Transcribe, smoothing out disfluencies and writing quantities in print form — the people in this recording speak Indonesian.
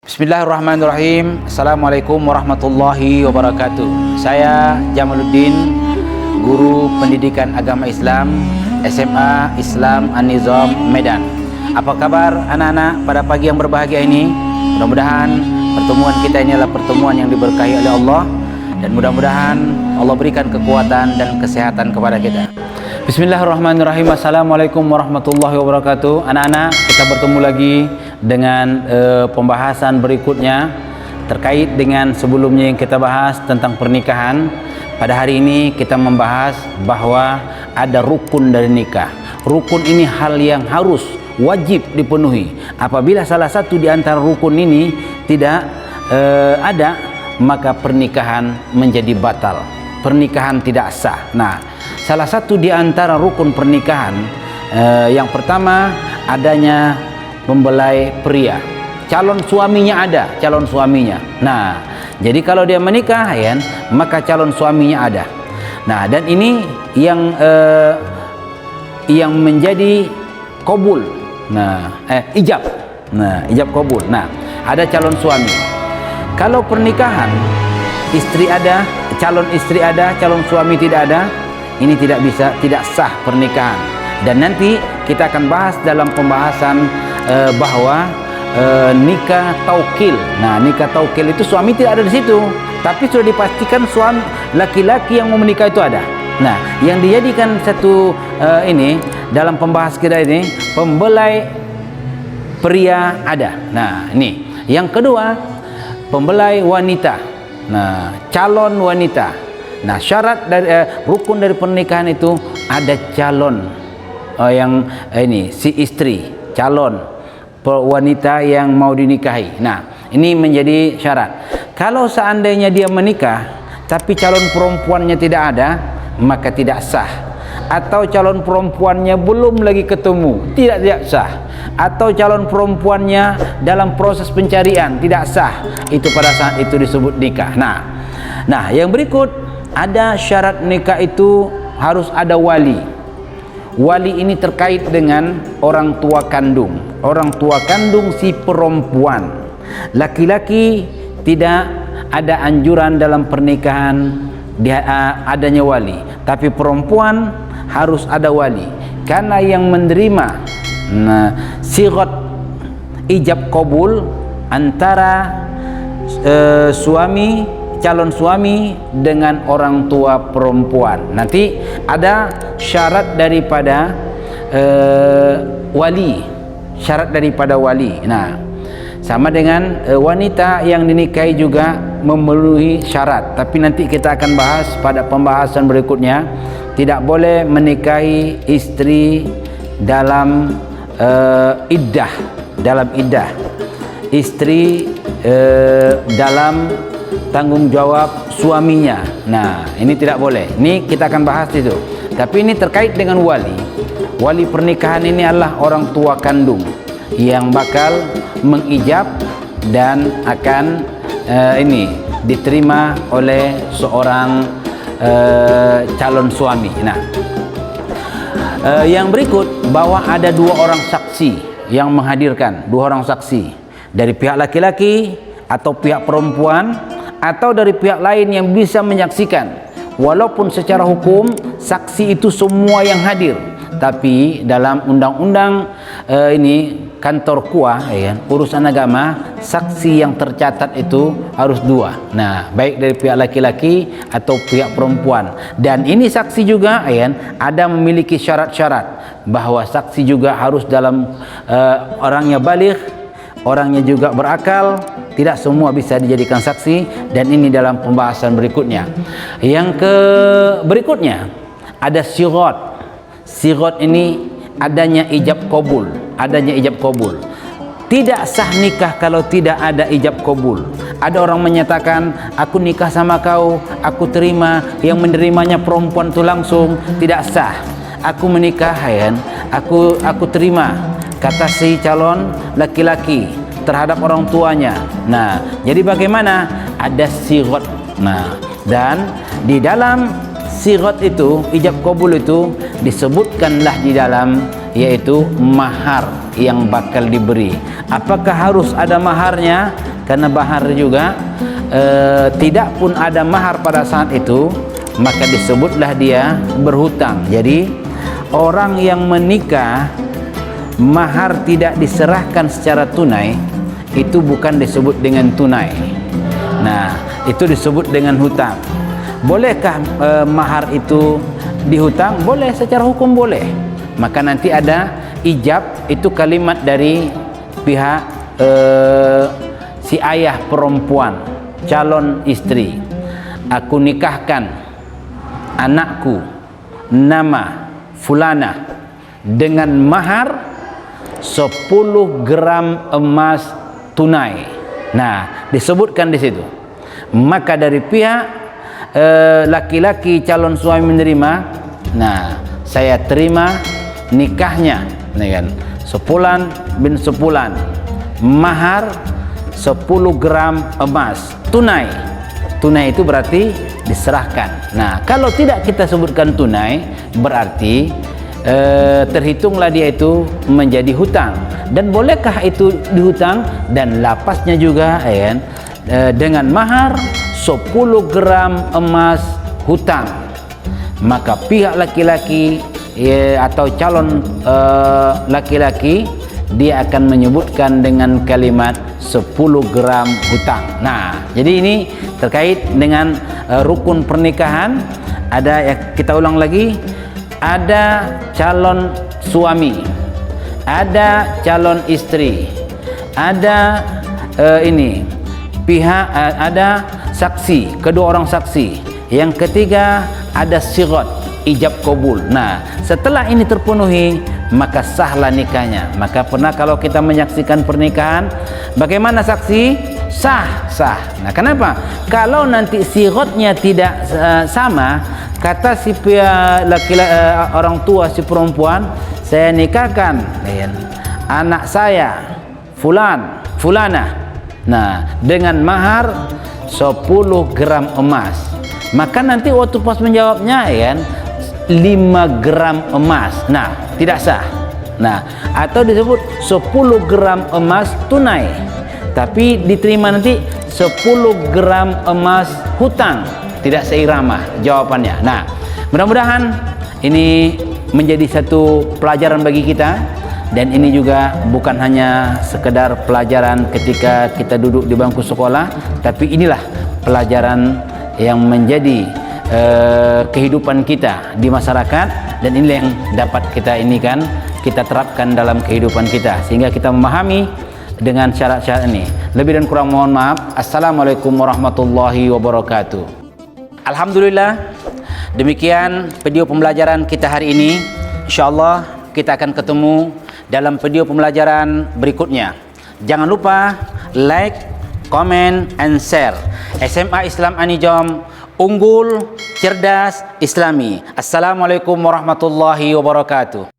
Bismillahirrahmanirrahim. Assalamualaikum warahmatullahi wabarakatuh. Saya Jamaluddin, guru pendidikan agama Islam SMA Islam An-Nizam Medan. Apa kabar anak-anak pada pagi yang berbahagia ini? Mudah-mudahan pertemuan kita ini adalah pertemuan yang diberkahi oleh Allah, dan mudah-mudahan Allah berikan kekuatan dan kesehatan kepada kita. Bismillahirrahmanirrahim. Assalamualaikum warahmatullahi wabarakatuh. Anak-anak, kita bertemu lagi dengan pembahasan berikutnya terkait dengan sebelumnya yang kita bahas tentang pernikahan. Pada hari ini kita membahas bahwa ada rukun dari nikah. Rukun ini hal yang harus wajib dipenuhi. Apabila salah satu di antara rukun ini tidak ada, maka pernikahan menjadi batal. Pernikahan tidak sah. Nah, salah satu di antara rukun pernikahan yang pertama adanya mempelai pria. Calon suaminya ada, calon suaminya. Nah, jadi kalau dia menikah ya, maka calon suaminya ada. Nah, dan ini yang menjadi qabul. Nah, ijab. Nah, ijab qabul. Nah, ada calon suami. Kalau pernikahan istri ada, calon istri ada, calon suami tidak ada, ini tidak bisa, tidak sah pernikahan. Dan nanti kita akan bahas dalam pembahasan bahwa nikah taukil. Nah, nikah taukil itu suami tidak ada di situ, tapi sudah dipastikan suami laki-laki yang mau menikah itu ada. Nah, yang dijadikan satu ini dalam pembahas kita ini, pembelai pria ada. Nah, ini yang kedua, pembelai wanita. Nah, calon wanita. Nah, syarat dari rukun dari pernikahan itu ada calon yang ini si istri, calon wanita yang mau dinikahi. Nah, ini menjadi syarat. Kalau seandainya dia menikah tapi calon perempuannya tidak ada, maka tidak sah. Atau calon perempuannya belum lagi ketemu, tidak sah. Atau calon perempuannya dalam proses pencarian, tidak sah. Itu pada saat itu disebut nikah. Nah, yang berikut ada syarat nikah itu harus ada wali. Wali ini terkait dengan orang tua kandung. Orang tua kandung si perempuan. Laki-laki tidak ada anjuran dalam pernikahan adanya wali, tapi perempuan harus ada wali. Karena yang menerima sirat ijab qabul antara calon suami dengan orang tua perempuan. Nanti ada syarat daripada wali, syarat daripada wali. Nah, sama dengan wanita yang dinikahi juga memenuhi syarat, tapi nanti kita akan bahas pada pembahasan berikutnya. Tidak boleh menikahi istri dalam iddah, istri dalam tanggung jawab suaminya. Nah, ini tidak boleh. Ini kita akan bahas itu. Tapi ini terkait dengan wali. Wali pernikahan ini adalah orang tua kandung yang bakal mengijab dan akan ini diterima oleh seorang calon suami. Nah, yang berikut bahwa ada dua orang saksi yang menghadirkan, dua orang saksi dari pihak laki-laki atau pihak perempuan atau dari pihak lain yang bisa menyaksikan. Walaupun secara hukum saksi itu semua yang hadir, tapi dalam undang-undang ini kantor KUA urusan agama, saksi yang tercatat itu harus dua. Nah, baik dari pihak laki-laki atau pihak perempuan. Dan ini saksi juga ada memiliki syarat-syarat bahwa saksi juga harus dalam orangnya baligh, orangnya juga berakal. Tidak semua bisa dijadikan saksi, dan ini dalam pembahasan berikutnya. Yang berikutnya ada sirat. Sirat ini adanya ijab qabul, Tidak sah nikah kalau tidak ada ijab qabul. Ada orang menyatakan, aku nikah sama kau, aku terima, yang menerimanya perempuan itu langsung, tidak sah. Aku menikah aku terima, kata si calon laki-laki terhadap orang tuanya. Nah, jadi bagaimana? Ada sirat. Nah, dan di dalam sirat itu, ijab qabul itu disebutkanlah di dalam, yaitu mahar yang bakal diberi. Apakah harus ada maharnya? karena bahar juga tidak pun ada mahar pada saat itu, maka disebutlah dia berhutang. Jadi orang yang menikah mahar tidak diserahkan secara tunai, itu bukan disebut dengan tunai. Nah, itu disebut dengan hutang. Bolehkah mahar itu dihutang? Boleh, secara hukum boleh. Maka nanti ada ijab, itu kalimat dari pihak si ayah perempuan, calon istri. Aku nikahkan anakku nama fulana dengan mahar 10 gram emas tunai. Nah, disebutkan di situ. Maka dari pihak laki-laki calon suami menerima, nah, saya terima nikahnya, kan, sepulan bin sepulan, mahar 10 gram emas tunai. Tunai itu berarti diserahkan. Nah, kalau tidak kita sebutkan tunai, berarti terhitunglah dia itu menjadi hutang. Dan bolehkah itu dihutang? Dan lapasnya juga, kan, dengan mahar 10 gram emas hutang. Maka pihak laki-laki atau calon laki-laki, dia akan menyebutkan dengan kalimat 10 gram hutang. Nah, jadi ini terkait dengan rukun pernikahan. Ada, kita ulang lagi, ada calon suami, ada calon istri, ada ada saksi, kedua orang saksi. Yang ketiga ada sigat, ijab kabul. Nah, setelah ini terpenuhi, maka sahlah nikahnya. Maka pernah kalau kita menyaksikan pernikahan, bagaimana saksi? Sah. Nah, kenapa? Kalau nanti sigatnya tidak sama, kata si orang tua si perempuan, saya nikahkan anak saya fulana, nah, dengan mahar 10 gram emas. Maka nanti waktu pas menjawabnya, 5 gram emas. Nah, tidak sah. Nah, atau disebut 10 gram emas tunai, tapi diterima nanti 10 gram emas hutang, tidak seirama jawabannya. Nah, mudah-mudahan ini menjadi satu pelajaran bagi kita. Dan ini juga bukan hanya sekedar pelajaran ketika kita duduk di bangku sekolah, tapi inilah pelajaran yang menjadi kehidupan kita di masyarakat, dan inilah yang dapat kita terapkan dalam kehidupan kita, sehingga kita memahami dengan syarat-syarat ini. Lebih dan kurang mohon maaf. Assalamualaikum warahmatullahi wabarakatuh. Alhamdulillah, demikian video pembelajaran kita hari ini. InsyaAllah kita akan ketemu dalam video pembelajaran berikutnya. Jangan lupa like, comment, and share. SMA Islam Anijom, unggul, cerdas, Islami. Assalamualaikum warahmatullahi wabarakatuh.